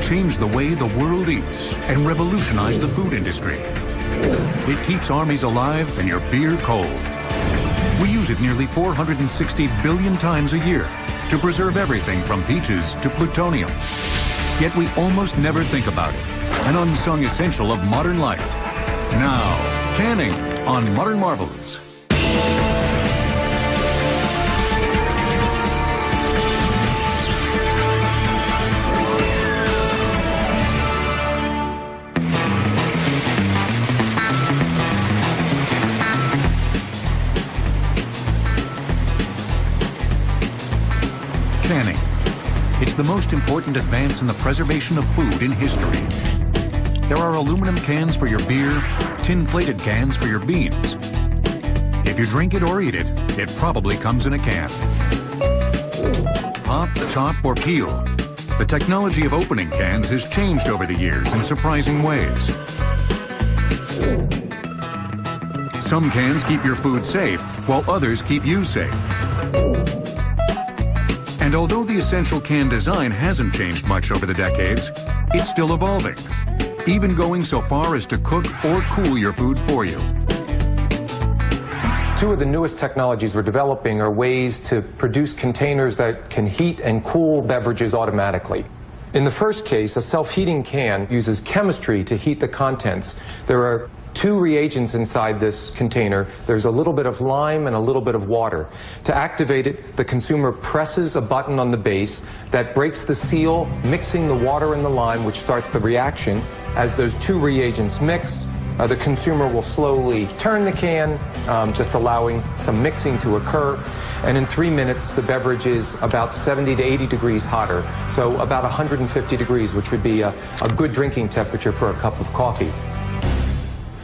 changed the way the world eats and revolutionized the food industry. It keeps armies alive and your beer cold. We use it nearly 460 billion times a year to preserve everything from peaches to plutonium. Yet we almost never think about it, an unsung essential of modern life. Now, canning on Modern Marvels. Canning. It's the most important advance in the preservation of food in history. There are aluminum cans for your beer, tin-plated cans for your beans. If you drink it or eat it, it probably comes in a can. Pop, chop, or peel. The technology of opening cans has changed over the years in surprising ways. Some cans keep your food safe, while others keep you safe. And although the essential can design hasn't changed much over the decades, it's still evolving, even going so far as to cook or cool your food for you. Two of the newest technologies we're developing are ways to produce containers that can heat and cool beverages automatically. In the first case, a self-heating can uses chemistry to heat the contents. There are two reagents inside this container. There's a little bit of lime and a little bit of water. To activate it, the consumer presses a button on the base that breaks the seal, mixing the water and the lime, which starts the reaction. As those two reagents mix, the consumer will slowly turn the can, just allowing some mixing to occur. And in 3 minutes, the beverage is about 70 to 80 degrees hotter, so about 150 degrees, which would be a good drinking temperature for a cup of coffee.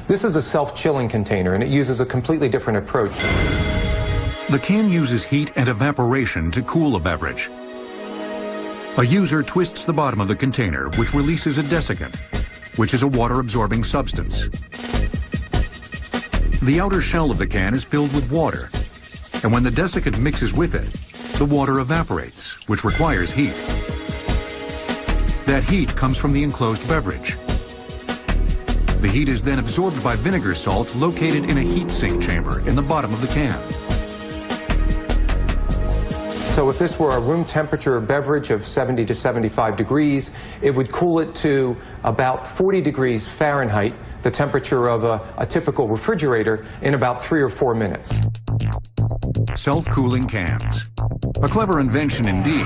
This is a self-chilling container, and it uses a completely different approach. The can uses heat and evaporation to cool a beverage. A user twists the bottom of the container, which releases a desiccant, which is a water-absorbing substance. The outer shell of the can is filled with water, and when the desiccant mixes with it, the water evaporates, which requires heat. That heat comes from the enclosed beverage. The heat is then absorbed by vinegar salt located in a heat sink chamber in the bottom of the can. So if this were a room temperature beverage of 70 to 75 degrees, it would cool it to about 40 degrees Fahrenheit, the temperature of a typical refrigerator, in about 3 or 4 minutes. Self-cooling cans. A clever invention indeed.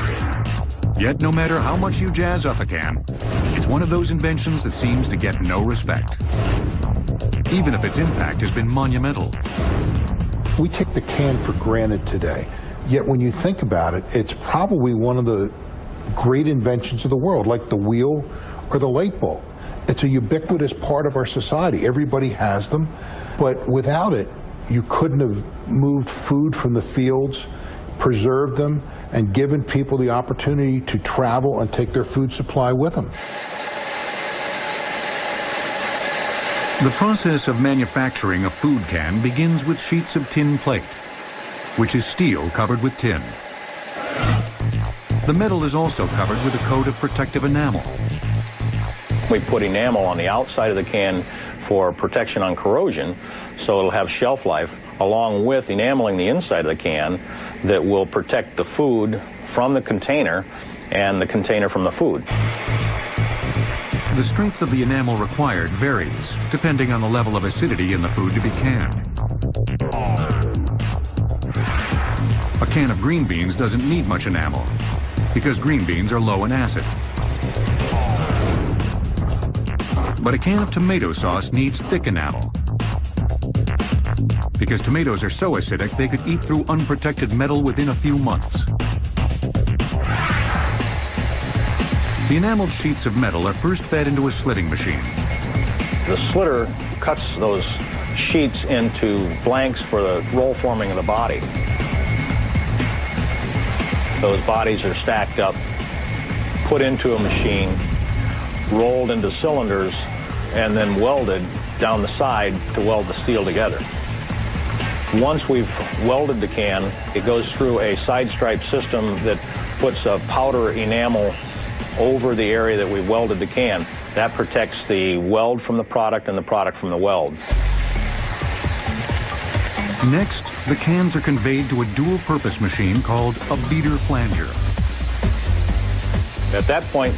Yet no matter how much you jazz up a can, it's one of those inventions that seems to get no respect, even if its impact has been monumental. We take the can for granted today, yet when you think about it, it's probably one of the great inventions of the world, like the wheel or the light bulb. It's a ubiquitous part of our society. Everybody has them, but without it, you couldn't have moved food from the fields, preserved them, and given people the opportunity to travel and take their food supply with them. The process of manufacturing a food can begins with sheets of tin plate, which is steel covered with tin. The metal is also covered with a coat of protective enamel. We put enamel on the outside of the can for protection on corrosion, so it'll have shelf life, along with enameling the inside of the can that will protect the food from the container and the container from the food. The strength of the enamel required varies, depending on the level of acidity in the food to be canned. A can of green beans doesn't need much enamel, because green beans are low in acid. But a can of tomato sauce needs thick enamel, because tomatoes are so acidic they could eat through unprotected metal within a few months. The enameled sheets of metal are first fed into a slitting machine. The slitter cuts those sheets into blanks for the roll forming of the body. Those bodies are stacked up, put into a machine, rolled into cylinders, and then welded down the side to weld the steel together. Once we've welded the can, it goes through a side stripe system that puts a powder enamel over the area that we welded the can. That protects the weld from the product and the product from the weld. Next, the cans are conveyed to a dual-purpose machine called a beater flanger. At that point,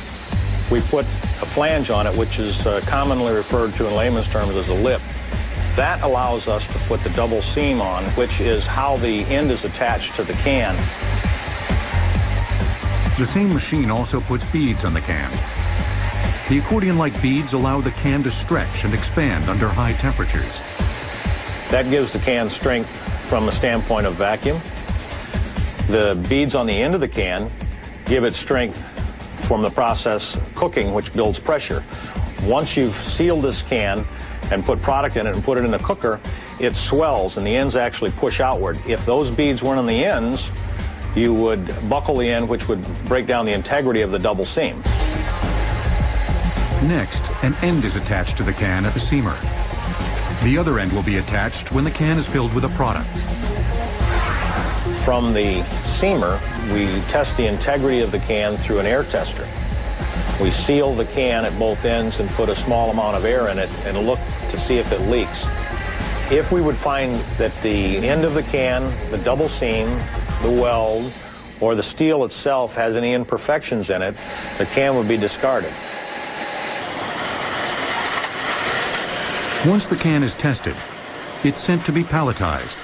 we put a flange on it, which is commonly referred to in layman's terms as a lip. That allows us to put the double seam on, which is how the end is attached to the can. The same machine also puts beads on the can. The accordion-like beads allow the can to stretch and expand under high temperatures. That gives the can strength from the standpoint of vacuum. The beads on the end of the can give it strength from the process cooking, which builds pressure. Once you've sealed this can and put product in it and put it in the cooker, it swells and the ends actually push outward. If those beads weren't on the ends, you would buckle the end, which would break down the integrity of the double seam. Next, an end is attached to the can at the seamer. The other end will be attached when the can is filled with a product. From the seamer, we test the integrity of the can through an air tester. We seal the can at both ends and put a small amount of air in it and look to see if it leaks. If we would find that the end of the can, the double seam, the weld, or the steel itself has any imperfections in it, the can would be discarded. Once the can is tested, it's sent to be palletized.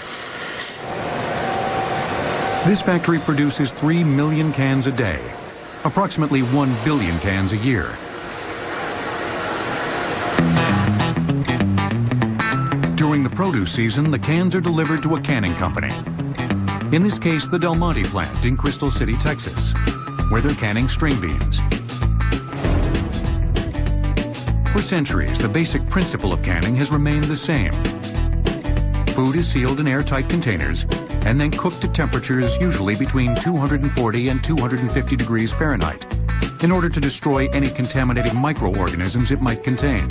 This factory produces 3 million cans a day, approximately 1 billion cans a year. During the produce season, the cans are delivered to a canning company. In this case, the Del Monte plant in Crystal City, Texas, where they're canning string beans. For centuries, the basic principle of canning has remained the same. Food is sealed in airtight containers and then cooked at temperatures usually between 240 and 250 degrees Fahrenheit in order to destroy any contaminating microorganisms it might contain.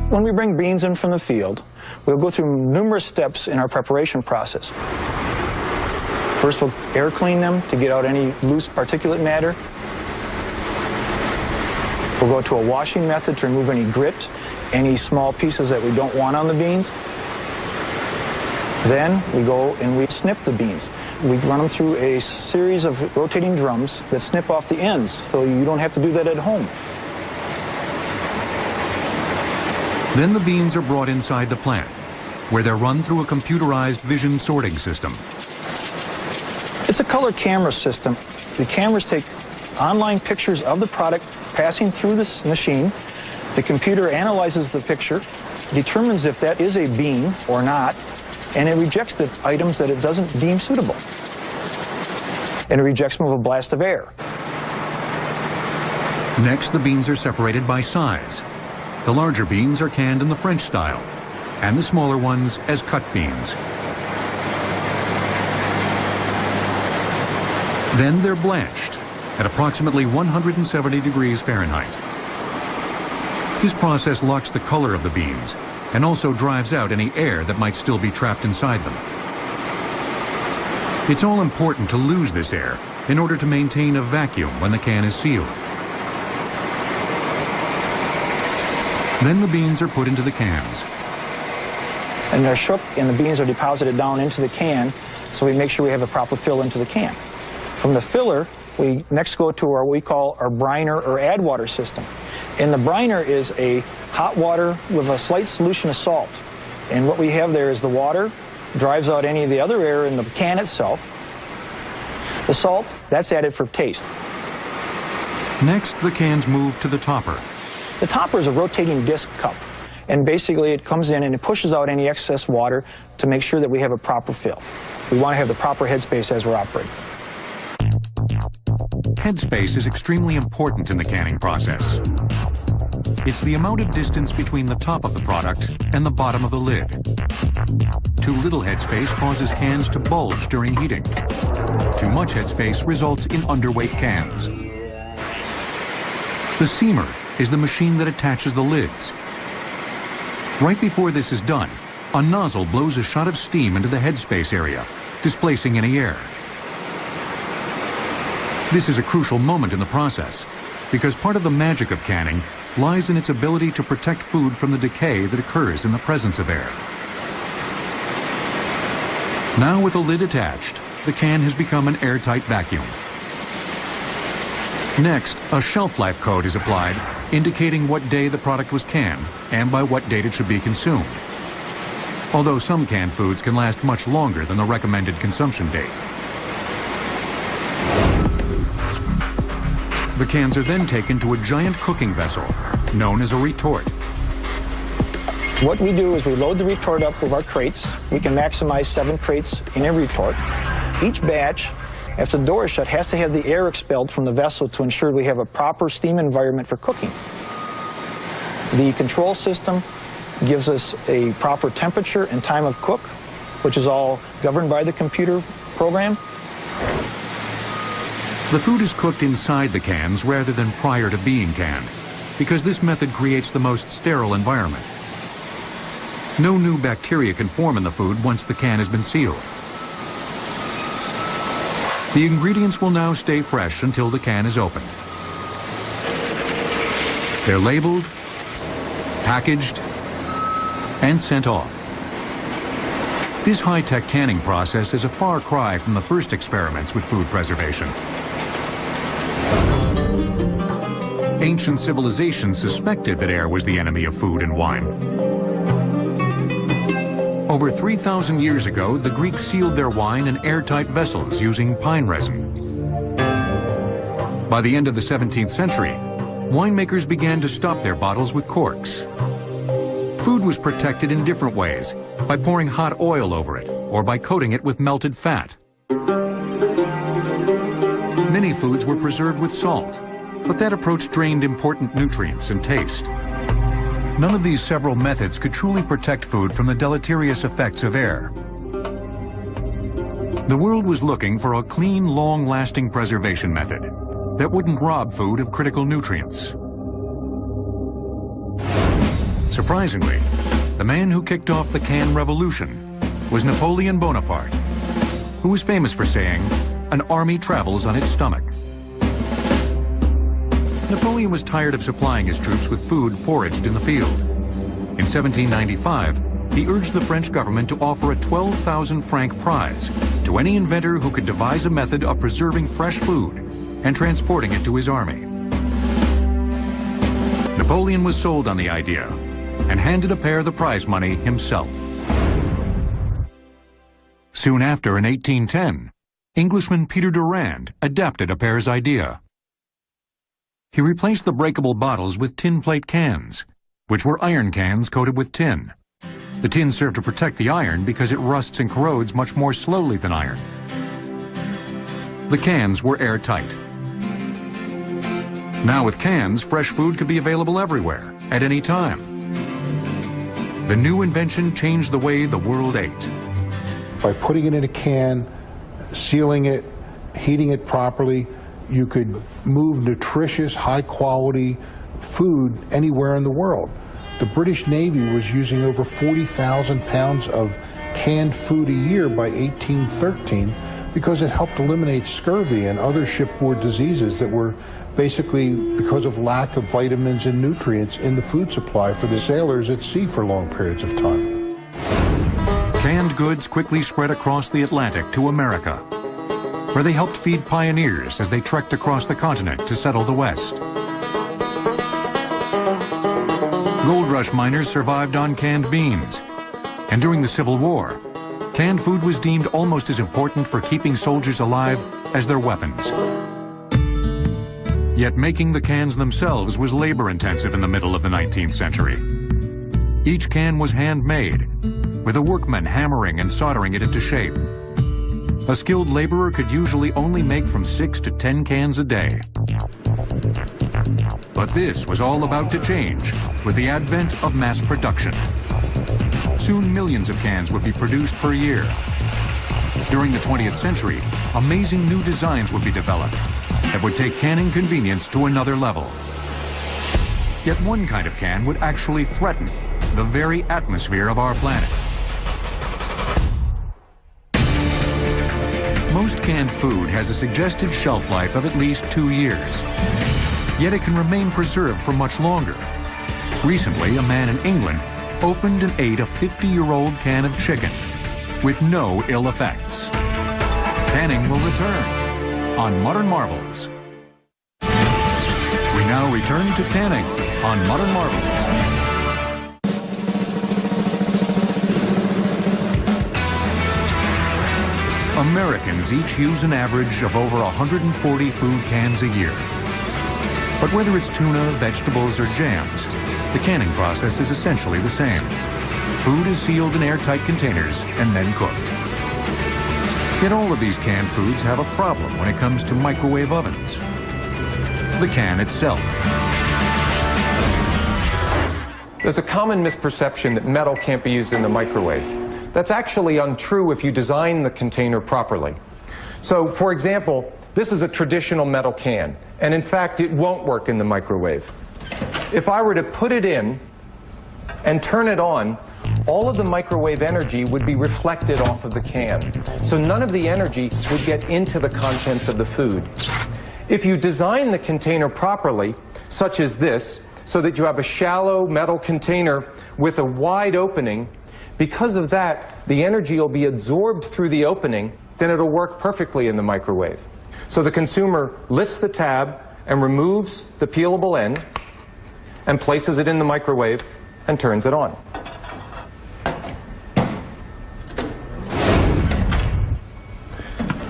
When we bring beans in from the field, we'll go through numerous steps in our preparation process. First, we'll air clean them to get out any loose particulate matter. We'll go to a washing method to remove any grit, any small pieces that we don't want on the beans. Then we go and we snip the beans. We run them through a series of rotating drums that snip off the ends, so you don't have to do that at home. Then the beans are brought inside the plant, where they're run through a computerized vision sorting system. It's a color camera system. The cameras take online pictures of the product passing through this machine. The computer analyzes the picture, determines if that is a bean or not, and it rejects the items that it doesn't deem suitable. And it rejects them with a blast of air. Next, the beans are separated by size. The larger beans are canned in the French style, and the smaller ones as cut beans. Then they're blanched at approximately 170 degrees Fahrenheit. This process locks the color of the beans and also drives out any air that might still be trapped inside them. It's all important to lose this air in order to maintain a vacuum when the can is sealed. Then the beans are put into the cans. And they're shook and the beans are deposited down into the can, so we make sure we have a proper fill into the can. From the filler, we next go to what we call our briner or add water system. And the briner is a hot water with a slight solution of salt. And what we have there is the water drives out any of the other air in the can itself. The salt, that's added for taste. Next, the cans move to the topper. The topper is a rotating disc cup. And basically it comes in and it pushes out any excess water to make sure that we have a proper fill. We want to have the proper headspace as we're operating. Headspace is extremely important in the canning process. It's the amount of distance between the top of the product and the bottom of the lid. Too little headspace causes cans to bulge during heating. Too much headspace results in underweight cans. The seamer is the machine that attaches the lids. Right before this is done, a nozzle blows a shot of steam into the headspace area, displacing any air. This is a crucial moment in the process, because part of the magic of canning lies in its ability to protect food from the decay that occurs in the presence of air. Now with the lid attached, the can has become an airtight vacuum. Next, a shelf life code is applied, indicating what day the product was canned and by what date it should be consumed. Although some canned foods can last much longer than the recommended consumption date. The cans are then taken to a giant cooking vessel, known as a retort. What we do is we load the retort up with our crates. We can maximize 7 crates in a retort. Each batch, after the door is shut, has to have the air expelled from the vessel to ensure we have a proper steam environment for cooking. The control system gives us a proper temperature and time of cook, which is all governed by the computer program. The food is cooked inside the cans rather than prior to being canned, because this method creates the most sterile environment. No new bacteria can form in the food once the can has been sealed. The ingredients will now stay fresh until the can is opened. They're labeled, packaged, and sent off. This high-tech canning process is a far cry from the first experiments with food preservation. Ancient civilizations suspected that air was the enemy of food and wine. Over 3,000 years ago, the Greeks sealed their wine in airtight vessels using pine resin. By the end of the 17th century, winemakers began to stop their bottles with corks. Food was protected in different ways, by pouring hot oil over it or by coating it with melted fat. Many foods were preserved with salt, but that approach drained important nutrients and taste. None of these several methods could truly protect food from the deleterious effects of air. The world was looking for a clean, long-lasting preservation method that wouldn't rob food of critical nutrients. Surprisingly, the man who kicked off the can revolution was Napoleon Bonaparte, who was famous for saying, "An army travels on its stomach." Napoleon was tired of supplying his troops with food foraged in the field. In 1795, he urged the French government to offer a 12,000 franc prize to any inventor who could devise a method of preserving fresh food and transporting it to his army. Napoleon was sold on the idea and handed a pair the prize money himself. Soon after, in 1810, Englishman Peter Durand adapted a pair's idea. He replaced the breakable bottles with tin plate cans, which were iron cans coated with tin. The tin served to protect the iron because it rusts and corrodes much more slowly than iron. The cans were airtight. Now with cans, fresh food could be available everywhere, at any time. The new invention changed the way the world ate. By putting it in a can, sealing it, heating it properly, you could move nutritious, high-quality food anywhere in the world. The British Navy was using over 40,000 pounds of canned food a year by 1813 because it helped eliminate scurvy and other shipboard diseases that were basically because of lack of vitamins and nutrients in the food supply for the sailors at sea for long periods of time. Canned goods quickly spread across the Atlantic to America, where they helped feed pioneers as they trekked across the continent to settle the West. Gold Rush miners survived on canned beans, and during the Civil War, canned food was deemed almost as important for keeping soldiers alive as their weapons. Yet making the cans themselves was labor-intensive in the middle of the 19th century. Each can was handmade, with a workman hammering and soldering it into shape. A skilled laborer could usually only make from 6 to 10 cans a day. But this was all about to change with the advent of mass production. Soon millions of cans would be produced per year. During the 20th century, amazing new designs would be developed that would take canning convenience to another level. Yet one kind of can would actually threaten the very atmosphere of our planet. Most canned canned food has a suggested shelf life of at least 2 years. Yet it can remain preserved for much longer. Recently, a man in England opened and ate a 50-year-old can of chicken with no ill effects. Canning will return on Modern Marvels. We now return to canning on Modern Marvels. Americans each use an average of over 140 food cans a year. But whether it's tuna, vegetables, or jams, the canning process is essentially the same. Food is sealed in airtight containers and then cooked. Yet all of these canned foods have a problem when it comes to microwave ovens. The can itself. There's a common misperception that metal can't be used in the microwave. That's actually untrue if you design the container properly. So, for example, this is a traditional metal can, and in fact, it won't work in the microwave. If I were to put it in and turn it on, all of the microwave energy would be reflected off of the can. So none of the energy would get into the contents of the food. If you design the container properly, such as this, so that you have a shallow metal container with a wide opening, because of that, the energy will be absorbed through the opening, then it'll work perfectly in the microwave. So the consumer lifts the tab and removes the peelable end and places it in the microwave and turns it on.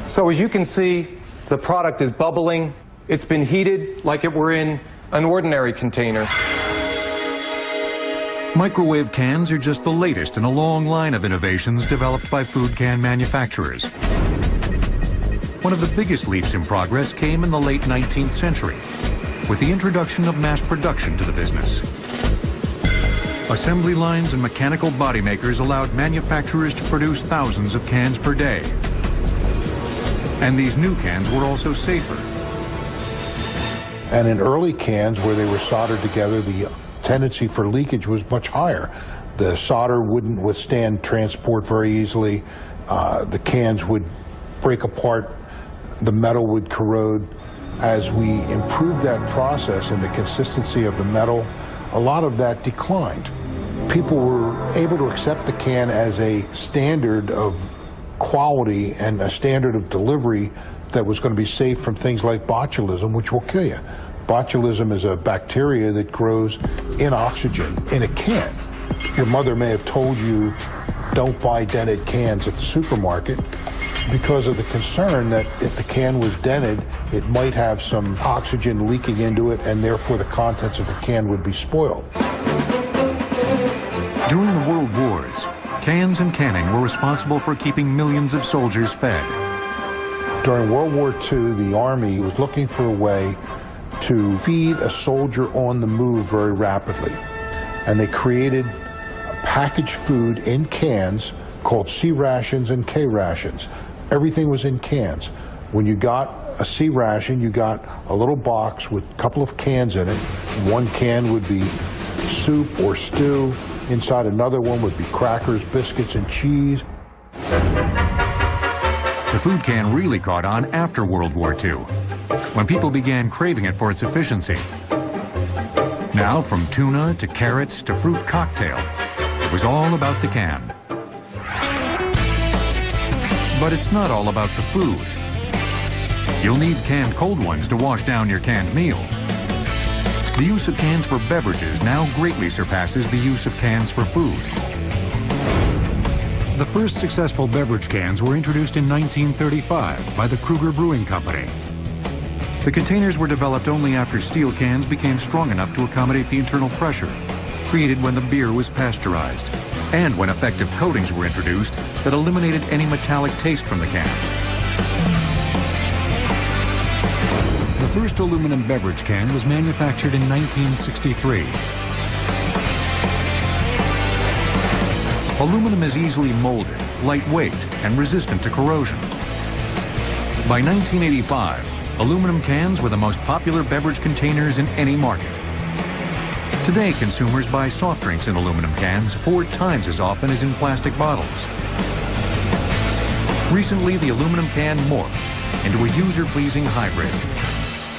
So as you can see, the product is bubbling. It's been heated like it were in an ordinary container. Microwave cans are just the latest in a long line of innovations developed by food can manufacturers. One of the biggest leaps in progress came in the late 19th century with the introduction of mass production to the business. Assembly lines and mechanical body makers allowed manufacturers to produce thousands of cans per day. And these new cans were also safer. And in early cans where they were soldered together, the tendency for leakage was much higher. The solder wouldn't withstand transport very easily. The cans would break apart. The metal would corrode. As we improved that process and the consistency of the metal, a lot of that declined. People were able to accept the can as a standard of quality and a standard of delivery that was going to be safe from things like botulism, which will kill you. Botulism is a bacteria that grows in oxygen in a can. Your mother may have told you, don't buy dented cans at the supermarket, because of the concern that if the can was dented, it might have some oxygen leaking into it, and therefore the contents of the can would be spoiled. During the World Wars, cans and canning were responsible for keeping millions of soldiers fed. During World War II, the Army was looking for a way to feed a soldier on the move very rapidly. And they created packaged food in cans called C rations and K rations. Everything was in cans. When you got a C ration, you got a little box with a couple of cans in it. One can would be soup or stew. Inside another one would be crackers, biscuits, and cheese. The food can really caught on after World War II, when people began craving it for its efficiency. Now, from tuna to carrots to fruit cocktail, it was all about the can. But it's not all about the food. You'll need canned cold ones to wash down your canned meal. The use of cans for beverages now greatly surpasses the use of cans for food. The first successful beverage cans were introduced in 1935 by the Kruger Brewing Company. The containers were developed only after steel cans became strong enough to accommodate the internal pressure created when the beer was pasteurized, and when effective coatings were introduced that eliminated any metallic taste from the can. The first aluminum beverage can was manufactured in 1963. Aluminum is easily molded, lightweight, and resistant to corrosion. By 1985, aluminum cans were the most popular beverage containers in any market. Today, consumers buy soft drinks in aluminum cans 4 times as often as in plastic bottles. Recently, the aluminum can morphed into a user-pleasing hybrid.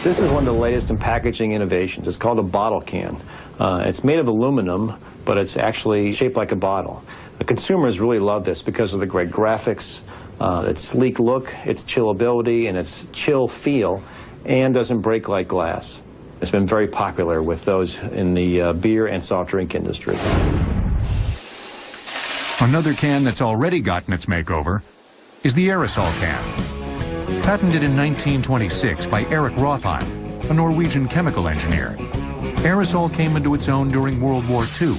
This is one of the latest in packaging innovations. It's called a bottle can. It's made of aluminum, but it's actually shaped like a bottle. The consumers really love this because of the great graphics, its sleek look, its chillability, and its chill feel, and doesn't break like glass. It's been very popular with those in the beer and soft drink industry. Another can that's already gotten its makeover is the aerosol can. Patented in 1926 by Eric Rothheim, a Norwegian chemical engineer, aerosol came into its own during World War II,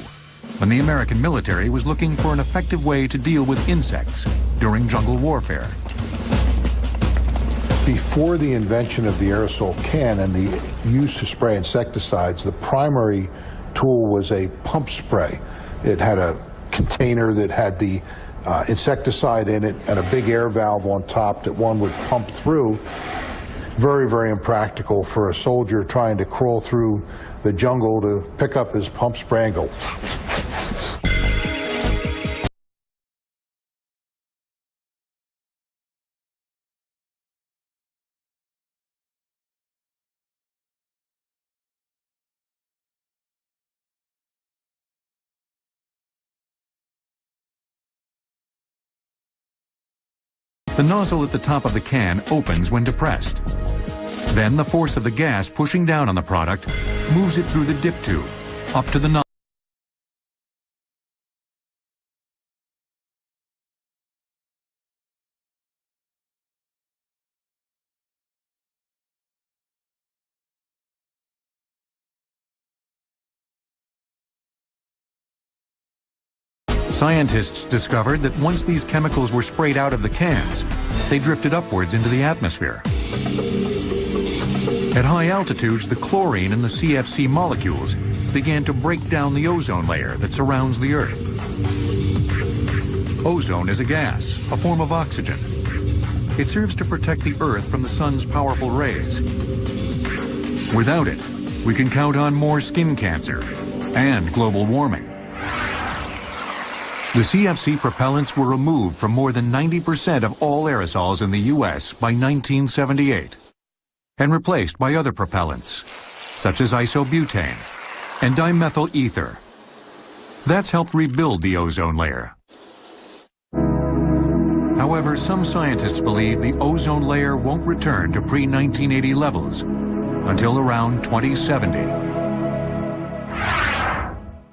when the American military was looking for an effective way to deal with insects during jungle warfare. Before the invention of the aerosol can and the use to spray insecticides, the primary tool was a pump spray. It had a container that had the insecticide in it and a big air valve on top that one would pump through. Very, very impractical for a soldier trying to crawl through the jungle to pick up his pump spray and go. The nozzle at the top of the can opens when depressed. Then the force of the gas pushing down on the product moves it through the dip tube, up to the nozzle. Scientists discovered that once these chemicals were sprayed out of the cans, they drifted upwards into the atmosphere. At high altitudes, the chlorine in the CFC molecules began to break down the ozone layer that surrounds the Earth. Ozone is a gas, a form of oxygen. It serves to protect the Earth from the sun's powerful rays. Without it, we can count on more skin cancer and global warming. The CFC propellants were removed from more than 90% of all aerosols in the U.S. by 1978 and replaced by other propellants, such as isobutane and dimethyl ether. That's helped rebuild the ozone layer. However, some scientists believe the ozone layer won't return to pre-1980 levels until around 2070.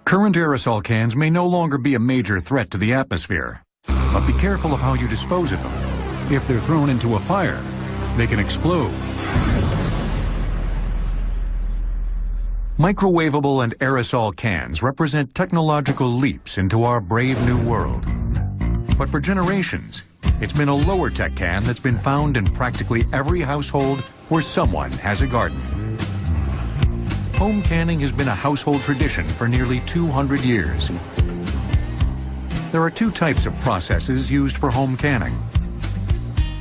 Current aerosol cans may no longer be a major threat to the atmosphere, but be careful of how you dispose of them. If they're thrown into a fire, they can explode. Microwavable and aerosol cans represent technological leaps into our brave new world. But for generations, it's been a lower-tech can that's been found in practically every household where someone has a garden. Home canning has been a household tradition for nearly 200 years. There are two types of processes used for home canning.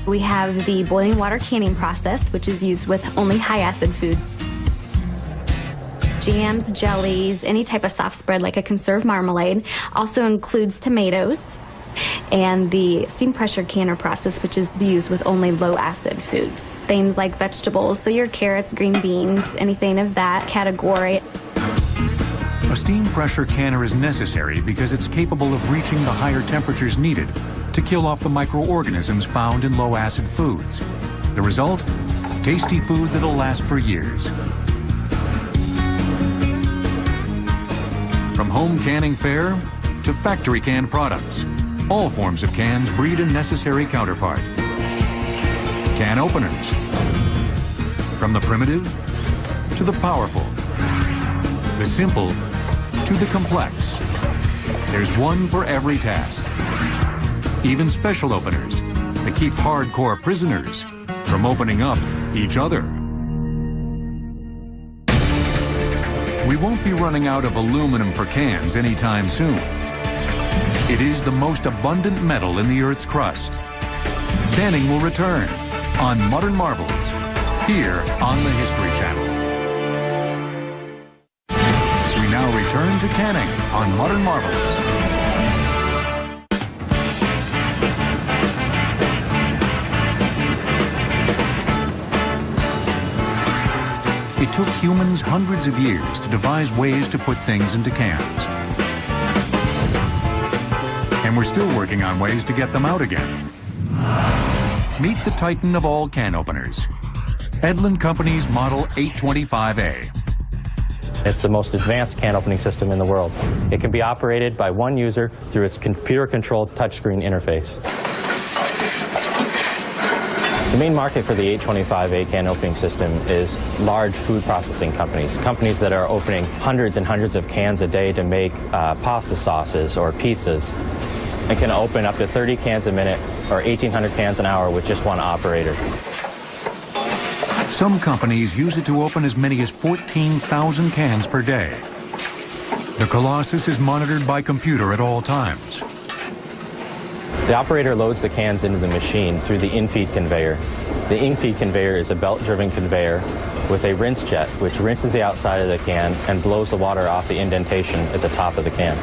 We have the boiling water canning process, which is used with only high-acid foods. Jams, jellies, any type of soft spread like a conserved marmalade. Also includes tomatoes. And the steam pressure canner process, which is used with only low-acid foods. Things like vegetables, so your carrots, green beans, anything of that category. A steam pressure canner is necessary because it's capable of reaching the higher temperatures needed to kill off the microorganisms found in low-acid foods. The result? Tasty food that'll last for years. From home canning fare to factory canned products, all forms of cans breed a necessary counterpart. Can openers. From the primitive to the powerful. The simple to the complex. There's one for every task. Even special openers that keep hardcore prisoners from opening up each other. We won't be running out of aluminum for cans anytime soon. It is the most abundant metal in the Earth's crust. Canning will return on Modern Marvels, here on the History Channel. We now return to canning on Modern Marvels. took humans hundreds of years to devise ways to put things into cans. And we're still working on ways to get them out again. Meet the titan of all can openers, Edlin Company's Model 825A. It's the most advanced can opening system in the world. It can be operated by one user through its computer-controlled touchscreen interface. The main market for the 825A can opening system is large food processing companies, companies that are opening hundreds and hundreds of cans a day to make pasta sauces or pizzas. It can open up to 30 cans a minute or 1,800 cans an hour with just one operator. Some companies use it to open as many as 14,000 cans per day. The Colossus is monitored by computer at all times. The operator loads the cans into the machine through the in-feed conveyor. The in-feed conveyor is a belt-driven conveyor with a rinse jet, which rinses the outside of the can and blows the water off the indentation at the top of the can.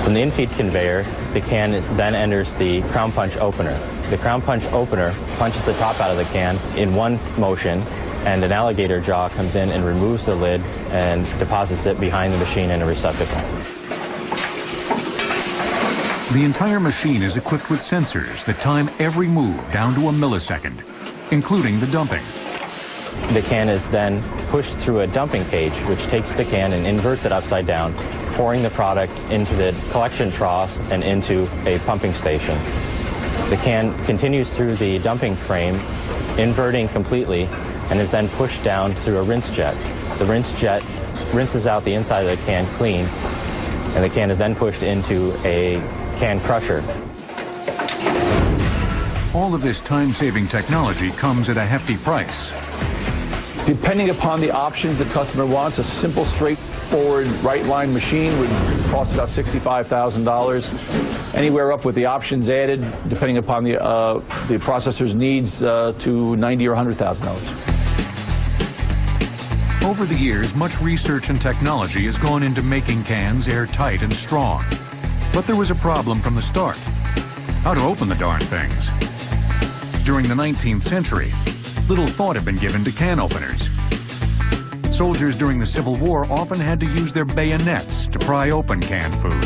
From the in-feed conveyor, the can then enters the crown punch opener. The crown punch opener punches the top out of the can in one motion, and an alligator jaw comes in and removes the lid and deposits it behind the machine in a receptacle. The entire machine is equipped with sensors that time every move down to a millisecond, including the dumping. The can is then pushed through a dumping cage, which takes the can and inverts it upside down, pouring the product into the collection troughs and into a pumping station. The can continues through the dumping frame, inverting completely, and is then pushed down through a rinse jet. The rinse jet rinses out the inside of the can clean, and the can is then pushed into a can crusher. All of this time-saving technology comes at a hefty price. Depending upon the options the customer wants, a simple, straightforward right-line machine would cost about $65,000. Anywhere up with the options added, depending upon the processor's needs, to $90,000 or $100,000. Over the years, much research and technology has gone into making cans airtight and strong. But there was a problem from the start: how to open the darn things. During the 19th century, little thought had been given to can openers. Soldiers during the Civil War often had to use their bayonets to pry open canned food.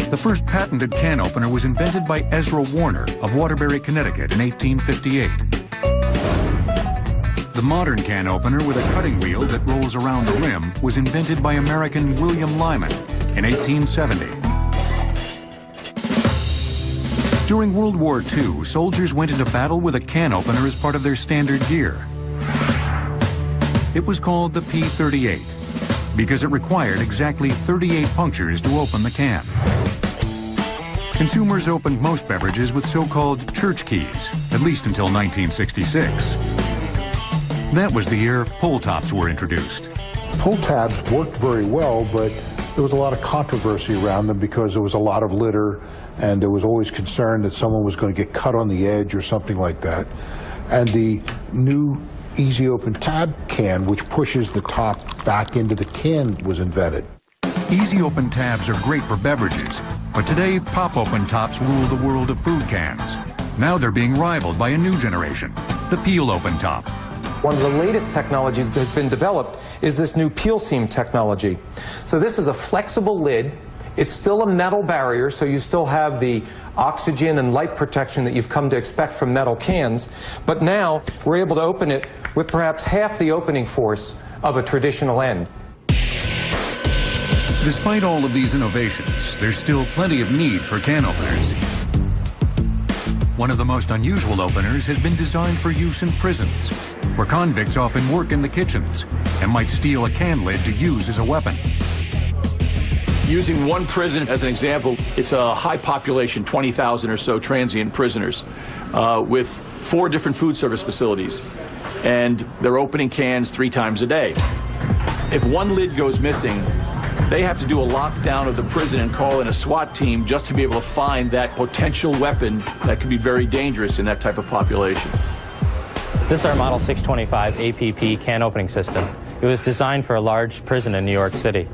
The first patented can opener was invented by Ezra Warner of Waterbury, Connecticut in 1858. The modern can opener with a cutting wheel that rolls around the rim was invented by American William Lyman in 1870. During World War II, soldiers went into battle with a can opener as part of their standard gear. It was called the P-38 because it required exactly 38 punctures to open the can. Consumers opened most beverages with so-called church keys, at least until 1966. That was the year pull tops were introduced. Pull tabs worked very well, but there was a lot of controversy around them because there was a lot of litter, and there was always concern that someone was going to get cut on the edge or something like that. And the new Easy Open Tab can, which pushes the top back into the can, was invented. Easy Open tabs are great for beverages, but today pop-open tops rule the world of food cans. Now they're being rivaled by a new generation, the peel-open top. One of the latest technologies that has been developed is this new peel seam technology. So this is a flexible lid. It's still a metal barrier, so you still have the oxygen and light protection that you've come to expect from metal cans. But now we're able to open it with perhaps half the opening force of a traditional end. Despite all of these innovations, there's still plenty of need for can openers. One of the most unusual openers has been designed for use in prisons, where convicts often work in the kitchens and might steal a can lid to use as a weapon. Using one prison as an example, it's a high population, 20,000 or so transient prisoners, with 4 different food service facilities, and they're opening cans 3 times a day. If one lid goes missing, they have to do a lockdown of the prison and call in a SWAT team just to be able to find that potential weapon that can be very dangerous in that type of population. This is our Model 625 APP can opening system. It was designed for a large prison in New York City.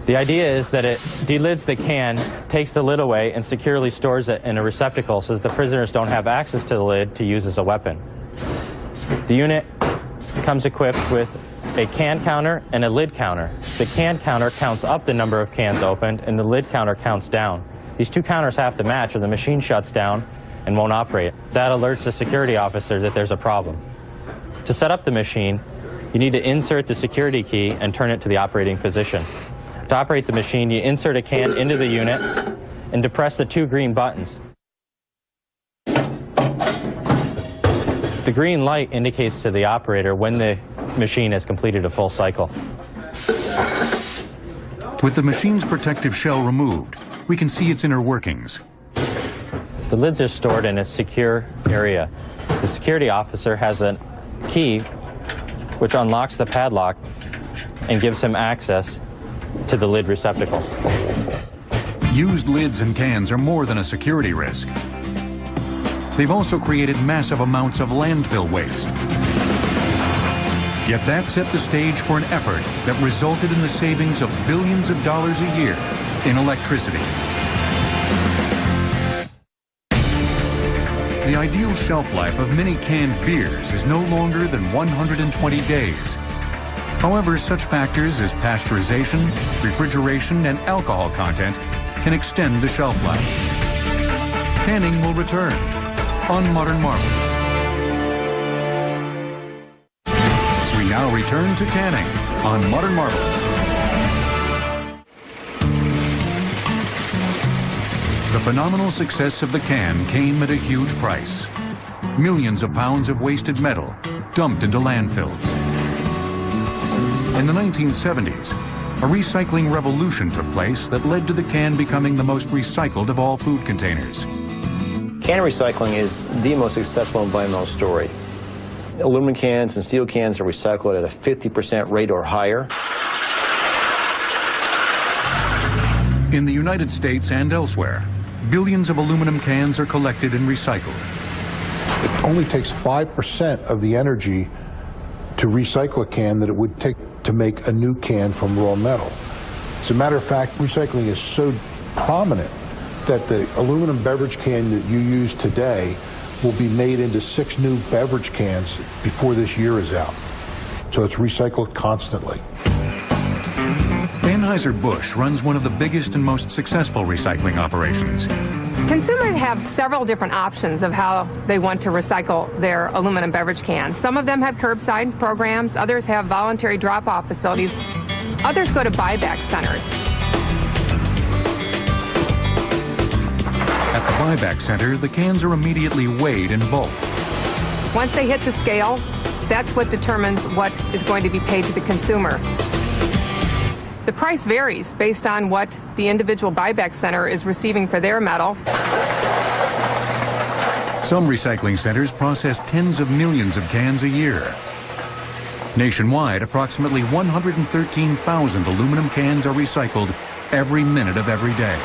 The idea is that it delids the can, takes the lid away, and securely stores it in a receptacle so that the prisoners don't have access to the lid to use as a weapon. The unit comes equipped with a can counter and a lid counter. The can counter counts up the number of cans opened, and the lid counter counts down. These two counters have to match or the machine shuts down and won't operate. That alerts the security officer that there's a problem. To set up the machine, you need to insert the security key and turn it to the operating position. To operate the machine, you insert a can into the unit and depress the two green buttons. The green light indicates to the operator when the machine has completed a full cycle. With the machine's protective shell removed, we can see its inner workings. The lids are stored in a secure area. The security officer has a key which unlocks the padlock and gives him access to the lid receptacle. Used lids and cans are more than a security risk. They've also created massive amounts of landfill waste. Yet that set the stage for an effort that resulted in the savings of billions of dollars a year in electricity. The ideal shelf life of many canned beers is no longer than 120 days. However, such factors as pasteurization, refrigeration, and alcohol content can extend the shelf life. Canning will return on Modern Marvels. We now return to canning on Modern Marvels. The phenomenal success of the can came at a huge price. Millions of pounds of wasted metal dumped into landfills. In the 1970s, a recycling revolution took place that led to the can becoming the most recycled of all food containers. Can recycling is the most successful environmental story. Aluminum cans and steel cans are recycled at a 50% rate or higher. In the United States and elsewhere, billions of aluminum cans are collected and recycled. It only takes 5% of the energy to recycle a can that it would take to make a new can from raw metal. As a matter of fact, recycling is so prominent that the aluminum beverage can that you use today will be made into 6 new beverage cans before this year is out. So it's recycled constantly. Anheuser-Busch runs one of the biggest and most successful recycling operations. Consumers have several different options of how they want to recycle their aluminum beverage cans. Some of them have curbside programs, others have voluntary drop-off facilities, others go to buyback centers. At the buyback center, the cans are immediately weighed in bulk. Once they hit the scale, that's what determines what is going to be paid to the consumer. The price varies based on what the individual buyback center is receiving for their metal. Some recycling centers process tens of millions of cans a year. Nationwide, approximately 113,000 aluminum cans are recycled every minute of every day.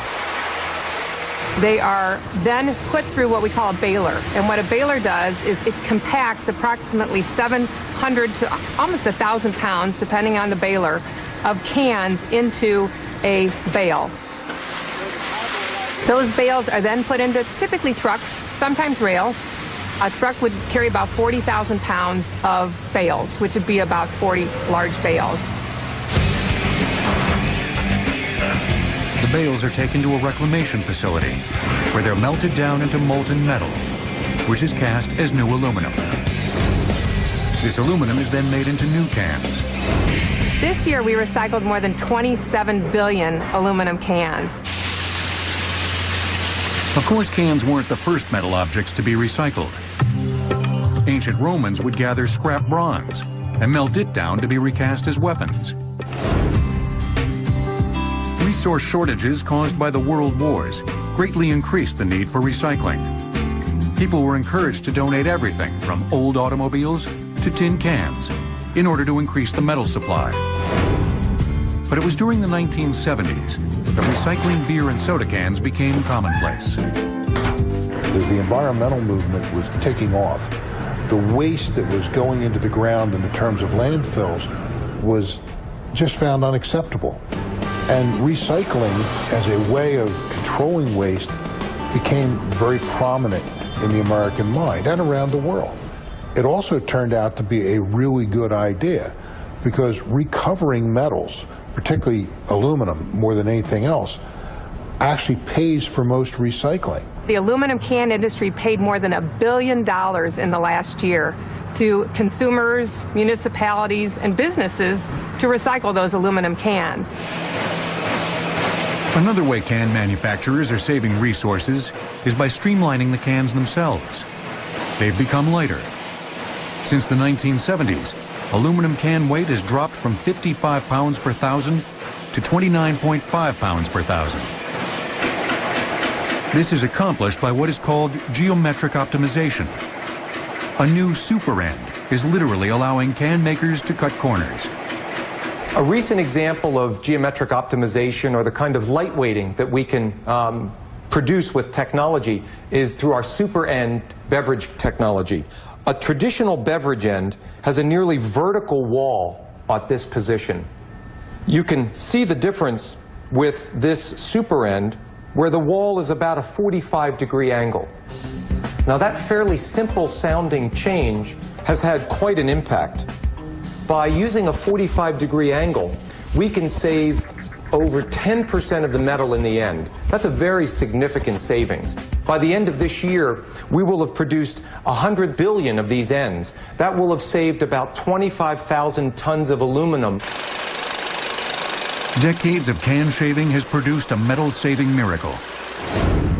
They are then put through what we call a baler. And what a baler does is it compacts approximately 700 to almost 1,000 pounds, depending on the baler, of cans into a bale. Those bales are then put into typically trucks, sometimes rail. A truck would carry about 40,000 pounds of bales, which would be about 40 large bales. The bales are taken to a reclamation facility where they're melted down into molten metal, which is cast as new aluminum. This aluminum is then made into new cans. This year we recycled more than 27 billion aluminum cans. Of course, cans weren't the first metal objects to be recycled. Ancient Romans would gather scrap bronze and melt it down to be recast as weapons. Resource shortages caused by the world wars greatly increased the need for recycling. People were encouraged to donate everything from old automobiles to tin cans in order to increase the metal supply. But it was during the 1970s that recycling beer and soda cans became commonplace. As the environmental movement was taking off, the waste that was going into the ground in the terms of landfills was just found unacceptable. And recycling as a way of controlling waste became very prominent in the American mind and around the world. it also turned out to be a really good idea, because recovering metals, particularly aluminum more than anything else, actually pays for most recycling. The aluminum can industry paid more than $1 billion in the last year to consumers, municipalities, and businesses to recycle those aluminum cans. Another way can manufacturers are saving resources is by streamlining the cans themselves. They've become lighter. Since the 1970s, aluminum can weight has dropped from 55 pounds per thousand to 29.5 pounds per thousand. This is accomplished by what is called geometric optimization. A new super end is literally allowing can makers to cut corners. A recent example of geometric optimization, or the kind of lightweighting that we can produce with technology, is through our super end beverage technology. A traditional beverage end has a nearly vertical wall at this position. You can see the difference with this super end, where the wall is about a 45-degree angle. Now, that fairly simple sounding change has had quite an impact. By using a 45-degree angle, we can save over 10% of the metal in the end. That's a very significant savings. By the end of this year, we will have produced 100 billion of these ends. That will have saved about 25,000 tons of aluminum. Decades of can shaving has produced a metal-saving miracle.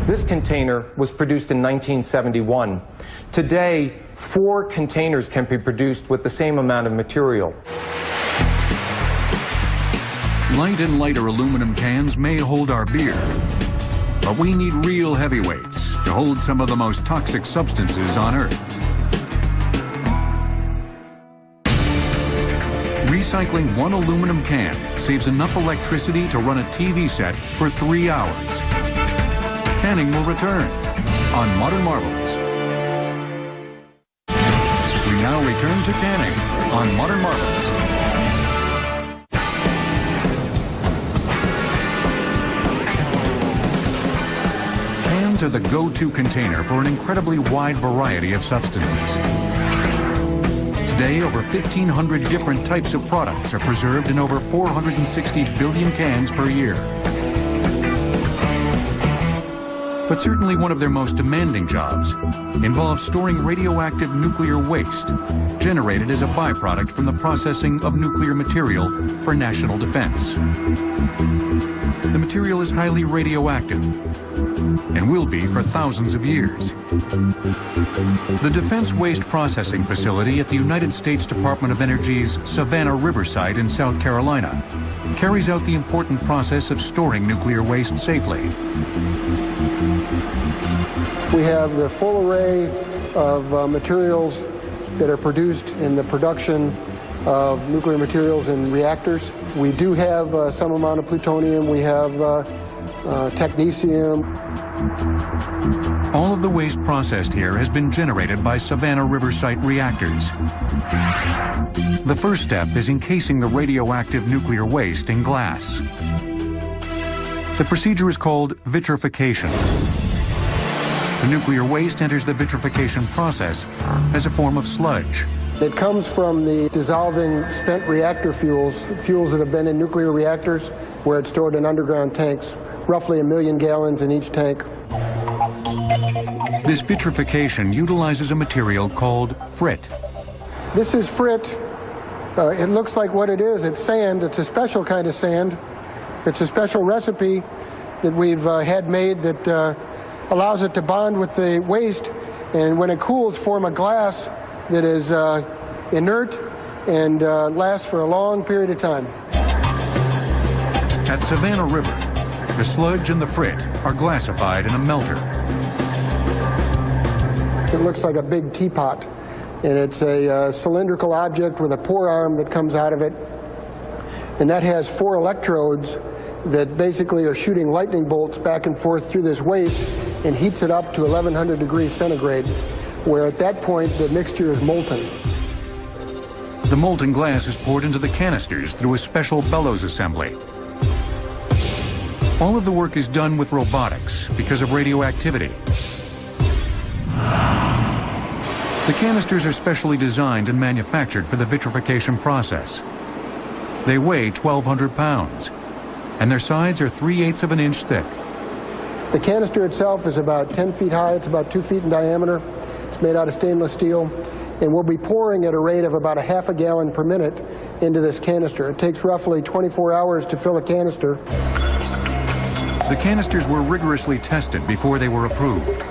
This container was produced in 1971. Today, 4 containers can be produced with the same amount of material. Light and lighter aluminum cans may hold our beer, but we need real heavyweights to hold some of the most toxic substances on Earth. Recycling one aluminum can saves enough electricity to run a TV set for 3 hours. Canning will return on Modern Marvels. We now return to canning on Modern Marvels. Cans are the go-to container for an incredibly wide variety of substances. Today, over 1,500 different types of products are preserved in over 460 billion cans per year. But certainly one of their most demanding jobs involves storing radioactive nuclear waste generated as a byproduct from the processing of nuclear material for national defense. The material is highly radioactive and will be for thousands of years. The Defense Waste Processing Facility at the United States Department of Energy's Savannah River site in South Carolina carries out the important process of storing nuclear waste safely. We have the full array of materials that are produced in the production of nuclear materials in reactors. We do have some amount of plutonium. We have technetium. All of the waste processed here has been generated by Savannah River site reactors. The first step is encasing the radioactive nuclear waste in glass. The procedure is called vitrification. The nuclear waste enters the vitrification process as a form of sludge. It comes from the dissolving spent reactor fuels that have been in nuclear reactors, where it's stored in underground tanks, roughly 1 million gallons in each tank. This vitrification utilizes a material called frit. This is frit. It looks like what it is. It's sand. It's a special kind of sand. It's a special recipe that we've had made that allows it to bond with the waste, and when it cools, form a glass that is inert and lasts for a long period of time. At Savannah River, the sludge and the frit are glassified in a melter. It looks like a big teapot, and it's a cylindrical object with a pour arm that comes out of it, and that has 4 electrodes that basically are shooting lightning bolts back and forth through this waste and heats it up to 1100 degrees centigrade, where at that point the mixture is molten. The molten glass is poured into the canisters through a special bellows assembly. All of the work is done with robotics because of radioactivity. The canisters are specially designed and manufactured for the vitrification process. They weigh 1,200 pounds, and their sides are 3/8 of an inch thick. The canister itself is about 10 feet high. It's about 2 feet in diameter. It's made out of stainless steel, and we'll be pouring at a rate of about 1/2 gallon per minute into this canister. It takes roughly 24 hours to fill a canister. The canisters were rigorously tested before they were approved.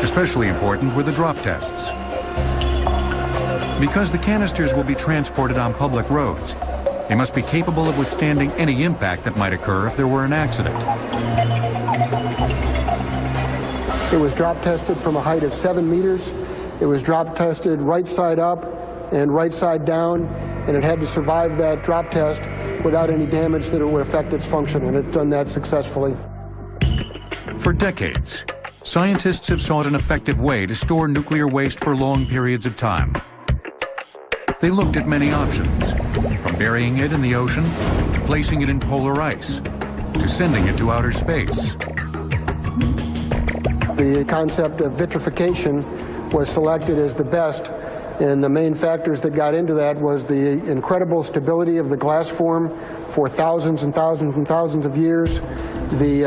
Especially important were the drop tests. Because the canisters will be transported on public roads, they must be capable of withstanding any impact that might occur if there were an accident. It was drop tested from a height of 7 meters. It was drop tested right side up and right side down, and it had to survive that drop test without any damage that it would affect its function, and it's done that successfully. For decades, scientists have sought an effective way to store nuclear waste for long periods of time. They looked at many options, from burying it in the ocean, to placing it in polar ice, to sending it to outer space. The concept of vitrification was selected as the best, and the main factors that got into that was the incredible stability of the glass form for thousands and thousands and thousands of years, the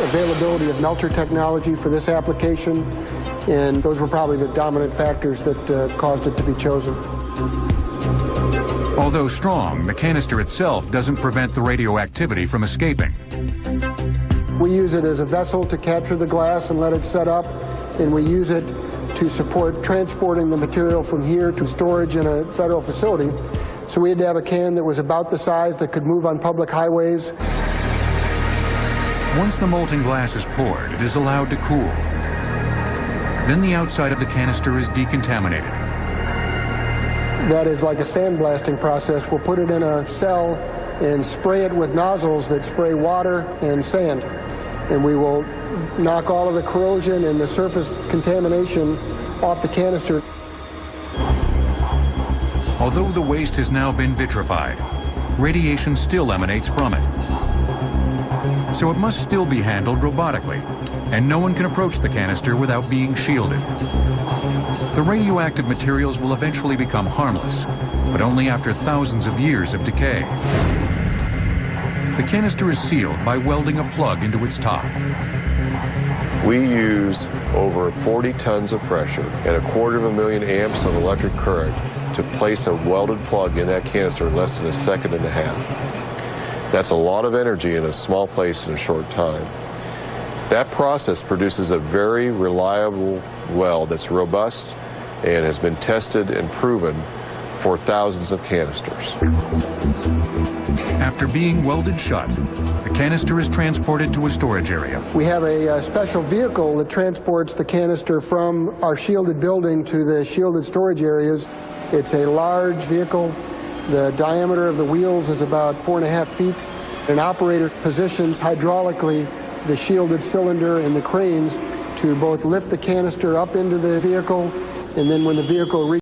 availability of melter technology for this application, and those were probably the dominant factors that caused it to be chosen. Although strong, the canister itself doesn't prevent the radioactivity from escaping. We use it as a vessel to capture the glass and let it set up, and we use it to support transporting the material from here to storage in a federal facility. So we had to have a can that was about the size that could move on public highways. Once the molten glass is poured, it is allowed to cool. Then the outside of the canister is decontaminated. That is like a sandblasting process. We'll put it in a cell and spray it with nozzles that spray water and sand. And we will knock all of the corrosion and the surface contamination off the canister. Although the waste has now been vitrified, radiation still emanates from it. So it must still be handled robotically, and no one can approach the canister without being shielded. The radioactive materials will eventually become harmless, but only after thousands of years of decay. The canister is sealed by welding a plug into its top. We use over 40 tons of pressure and 250,000 amps of electric current to place a welded plug in that canister in less than a second and a half. That's a lot of energy in a small place in a short time. That process produces a very reliable weld that's robust and has been tested and proven for thousands of canisters. After being welded shut, the canister is transported to a storage area. We have a special vehicle that transports the canister from our shielded building to the shielded storage areas. It's a large vehicle. The diameter of the wheels is about 4.5 feet. An operator positions hydraulically the shielded cylinder and the cranes to both lift the canister up into the vehicle, and then when the vehicle reaches